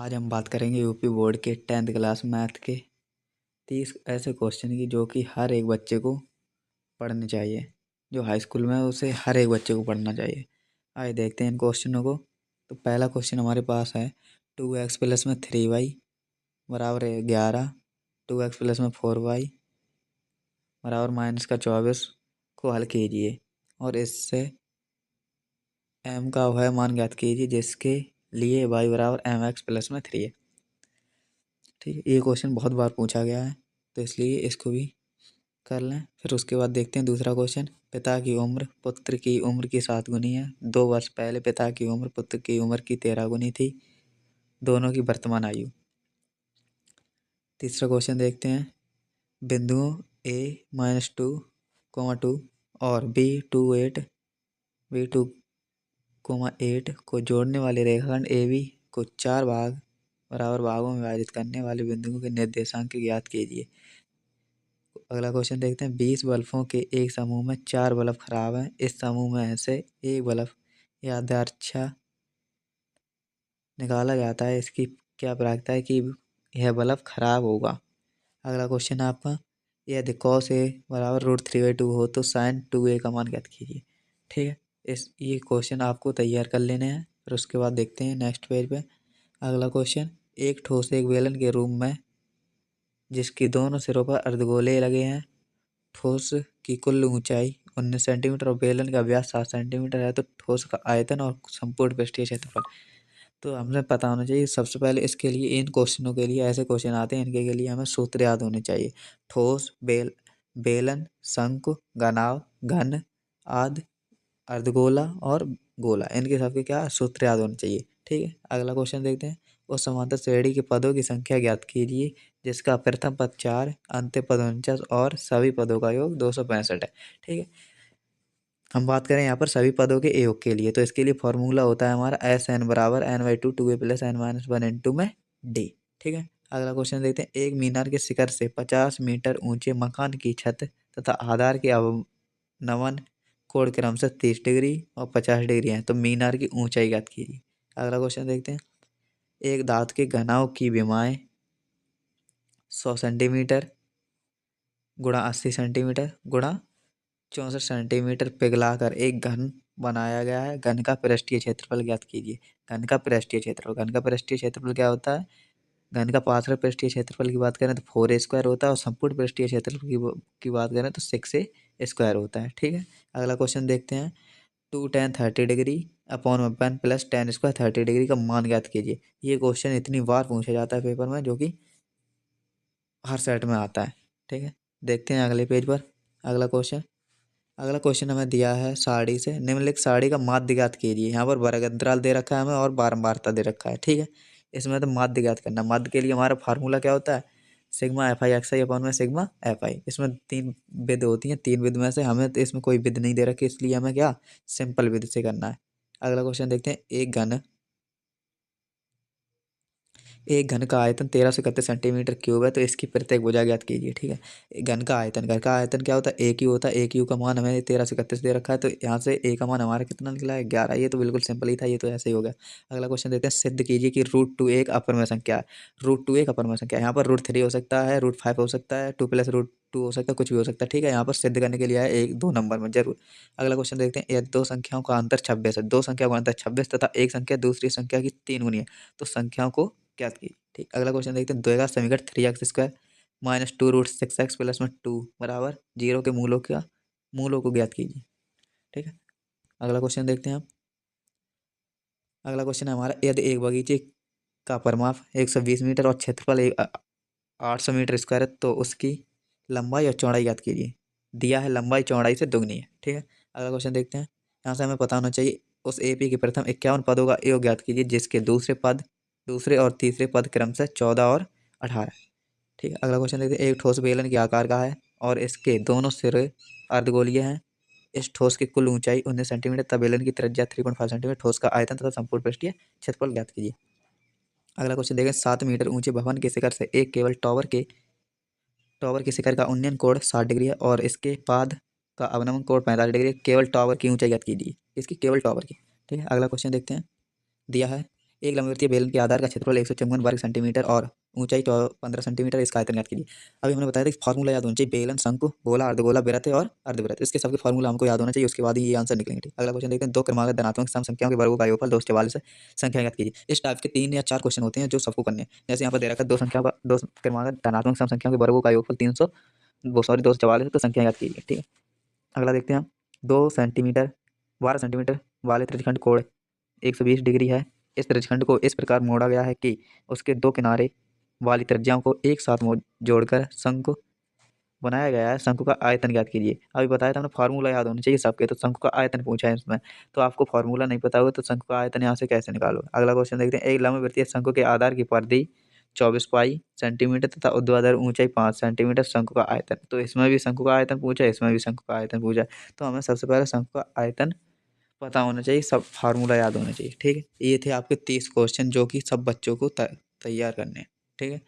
आज हम बात करेंगे यूपी बोर्ड के 10th क्लास मैथ के 30 ऐसे क्वेश्चन की जो कि हर एक बच्चे को पढ़ने चाहिए। जो हाई स्कूल में है उसे हर एक बच्चे को पढ़ना चाहिए। आइए देखते हैं इन क्वेश्चनों को। तो पहला क्वेश्चन हमारे पास है 2x प्लस में 3y बराबर है 11, 2x प्लस में 4y बराबर माइनस का 24 को हल कीजिए और इससे m का वह मान ज्ञात कीजिए जिसके लिए y बराबर mx प्लस में 3 है। ठीक है, ये क्वेश्चन बहुत बार पूछा गया है तो इसलिए इसको भी कर लें। फिर उसके बाद देखते हैं दूसरा क्वेश्चन। पिता की उम्र पुत्र की उम्र की 7 गुनी है। 2 वर्ष पहले पिता की उम्र पुत्र की उम्र की 13 गुनी थी। दोनों की वर्तमान आयु। तीसरा क्वेश्चन देखते हैं। बिंदुओं a-2, 2 और b2, 8 को जोड़ने वाले रेखाखंड AB को 4 बराबर भागों में विभाजित करने वाले बिंदुओं के निर्देशांक ज्ञात कीजिए। अगला क्वेश्चन देखते हैं। 20 बल्बों के एक समूह में 4 बल्ब खराब हैं। इस समूह में से एक बल्ब यादृच्छा निकाला जाता है। इसकी क्या प्रायिकता है कि यह बल्ब खराब होगा। अगला क्वेश्चन आपका, यदि cos A बराबर √3/2 हो तो sin 2A का मान ज्ञात कीजिए। ठीक है, ये क्वेश्चन आपको तैयार कर लेने हैं। फिर उसके बाद देखते हैं नेक्स्ट पेज पे। अगला क्वेश्चन, एक ठोस एक बेलन के रूप में जिसकी दोनों सिरों पर अर्धगोले लगे हैं। ठोस की कुल ऊंचाई 19 सेंटीमीटर और बेलन का व्यास 7 सेंटीमीटर है तो ठोस का आयतन और संपूर्ण पृष्ठीय क्षेत्रफल तो हमें पता होना चाहिए। सबसे पहले इसके लिए इन क्वेश्चनों के लिए ऐसे क्वेश्चन आते हैं, इनके लिए हमें सूत्र याद होने चाहिए। ठोस, बेलन, शंकु, घनाभ, घन, आदि, अर्धगोला और गोला, इनके सबके क्या सूत्र याद होने चाहिए। ठीक है, अगला क्वेश्चन देखते हैं। उस समांतर श्रेणी के पदों की संख्या ज्ञात कीजिए जिसका प्रथम पद 4, अंतिम पद 49 और सभी पदों का योग 265 है। ठीक है, हम बात करें यहाँ पर सभी पदों के योग के लिए तो इसके लिए फॉर्मूला होता है हमारा SN बराबर n/2 2a + n-1 में d। ठीक है, अगला क्वेश्चन देखते हैं। एक मीनार के शिखर से 50 मीटर ऊंचे मकान की छत तथा आधार के अवनमन कोण क्रमशः 30 डिग्री और 50 डिग्री है तो मीनार की ऊंचाई ज्ञात कीजिए। अगला क्वेश्चन देखते हैं। एक धातु के घनाभ की विमाएं 100 सेंटीमीटर गुणा 80 सेंटीमीटर गुणा 64 सेंटीमीटर पिघलाकर एक घन बनाया गया है। घन का पृष्ठीय क्षेत्रफल ज्ञात कीजिए। घन का पृष्ठीय क्षेत्रफल क्या होता है। घन का पार्श्व पृष्ठीय क्षेत्रफल की बात करें तो 4a² होता है और संपूर्ण पृष्ठीय क्षेत्रफल की बात करें तो 6a² होता है। ठीक है, अगला क्वेश्चन देखते हैं। 2 tan 30 degree upon 1 + tan² 30 degree का मान ज्ञात कीजिए। ये क्वेश्चन इतनी बार पूछा जाता है पेपर में जो कि हर सेट में आता है। ठीक है, देखते हैं अगले पेज पर। अगला क्वेश्चन हमें दिया है सारणी से निम्नलिखित सारणी का माध्य ज्ञात कीजिए। यहाँ पर वर्ग अंतराल दे रखा है हमें और बारंबारता दे रखा है। ठीक है, इसमें तो माध्य ज्ञात करना। माध्य के लिए हमारा फार्मूला क्या होता है, सिग्मा FI अपॉन में सिग्मा FI। इसमें 3 विध होती हैं, 3 विध में से हमें तो इसमें कोई विध नहीं दे रखी इसलिए हमें क्या सिंपल विध से करना है। अगला क्वेश्चन देखते हैं। एक घन का आयतन 1331 सेंटीमीटर क्यूब है तो इसकी प्रत्येक भुजा ज्ञात कीजिए। ठीक है, एक घन का आयतन क्या होता है, AQ होता है। AQ का मान हमें 1331 दे रखा है तो यहाँ से A का मान हमारा कितना निकला है 11। ये तो बिल्कुल सिंपल ही था, ये तो ऐसे ही हो गया। अगला क्वेश्चन देते हैं। सिद्ध कीजिए कि √2 एक अपरमय संख्या है। √2 एक अपरमय संख्या है। यहाँ पर √3 हो सकता है, √5 हो सकता है, 2 + √2 हो सकता है, कुछ भी हो सकता है। ठीक है, यहाँ पर सिद्ध करने के लिए है 1-2 नंबर में जरूर। अगला क्वेश्चन देखते हैं। यदि दो संख्याओं का अंतर 26 है, दो संख्याओं का अंतर 26 तथा एक संख्या दूसरी संख्या की 3 गुनी है तो संख्याओं को ज्ञात कीजिए। ठीक, अगला क्वेश्चन देखते हैं। द्विघात समीकरण 3x² - 2√6x + 2 बराबर 0 के मूलों को ज्ञात कीजिए। ठीक है, अगला क्वेश्चन देखते हैं। अगला क्वेश्चन है हमारा। यदि एक बगीचे का परिमाप 120 मीटर और क्षेत्रफल 800 मीटर स्क्वायर है तो उसकी लंबाई और चौड़ाई ज्ञात कीजिए। दिया है लंबाई चौड़ाई से दुगनी है। ठीक है, अगला क्वेश्चन देखते हैं। यहाँ से हमें पता होना चाहिए उस AP के प्रथम 51 पदों का योग ज्ञात कीजिए जिसके दूसरे और तीसरे पद क्रमशः 14 और 18। ठीक है, अगला क्वेश्चन देखते हैं। एक ठोस बेलन के आकार का है और इसके दोनों सिरे अर्धगोलीय हैं। इस ठोस की कुल ऊंचाई 19 सेंटीमीटर तथा बेलन की त्रिज्या 3.5 सेंटीमीटर। ठोस का आयतन तथा संपूर्ण पृष्ठीय क्षेत्रफल ज्ञात कीजिए। अगला क्वेश्चन देखें। 7 मीटर ऊंचे भवन के शिखर से एक केवल टॉवर के शिखर का उन्नयन कोण 60 डिग्री है और इसके पाद का अवनमन कोण 45 डिग्री है। केवल टॉवर की ऊंचाई ज्ञात कीजिए। इसकी केवल टॉवर की। ठीक है, अगला क्वेश्चन देखते हैं। दिया है एक लंबवृत्तीय बेलन के आधार का क्षेत्रफल 154 वर्ग सेंटीमीटर और ऊंचाई 15 सेंटीमीटर, इसका आयतन ज्ञात कीजिए। अभी हमने बताया था कि फार्मूला याद होना चाहिए, बेलन, शंकु, गोला, अर्धगोला, वृत्त और अर्धवृत्त, इसके सबके फार्मूला हमको याद होना चाहिए, उसके बाद ही ये आंसर निकलेंगे। ठीक, अगला क्वेश्चन देखते हैं, दो क्रमागत धनात्मक सम संख्याओं के वर्गों का योगफल 244 है, संख्या ज्ञात कीजिए। इस टाइप के 3 या 4 क्वेश्चन होते हैं जो सबको करने हैं। जैसे यहाँ पर दे रखा है दो क्रमागत धनात्मक सम संख्याओं के वर्गों का योगफल 244 है, तो संख्या ज्ञात कीजिए। ठीक है, अगला देखते हैं हम, 12 सेंटीमीटर वाले त्रिज्यखंड कोण 120 डिग्री है। इस त्रिज्यखंड को इस प्रकार मोड़ा गया है कि उसके दो किनारे वाली त्रिज्याओं को एक साथ जोड़कर शंकु बनाया गया है। शंकु का आयतन ज्ञात कीजिए। अभी बताया था हमने, फार्मूला याद होने चाहिए सबके, तो शंकु का आयतन पूछा है इसमें, तो आपको फार्मूला नहीं पता होगा तो शंकु का आयतन यहाँ से कैसे निकालो। अगला क्वेश्चन देखते हैं, एक लंबवृत्तीय शंकु के आधार की परिधि 24 पाई सेंटीमीटर तथा ऊर्ध्वाधर ऊंचाई 5 सेंटीमीटर, शंकु का आयतन। तो इसमें भी शंकु का आयतन पूछा है, इसमें भी शंकु का आयतन पूछा है, तो हमें सबसे पहले शंकु का आयतन पता होना चाहिए, सब फार्मूला याद होना चाहिए। ठीक है, ये थे आपके 30 क्वेश्चन जो कि सब बच्चों को तैयार करने हैं। ठीक है।